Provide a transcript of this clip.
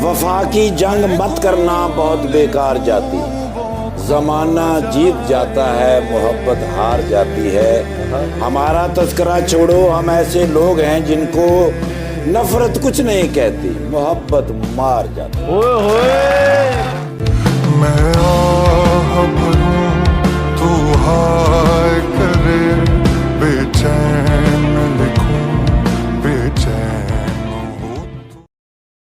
वफा की जंग मत करना बहुत बेकार जाती, जमाना जीत जाता है मोहब्बत हार जाती है। हमारा तस्करा छोड़ो, हम ऐसे लोग हैं जिनको नफरत कुछ नहीं कहती, मोहब्बत मार जाती। ओए होए मैं आह भरूं तू हार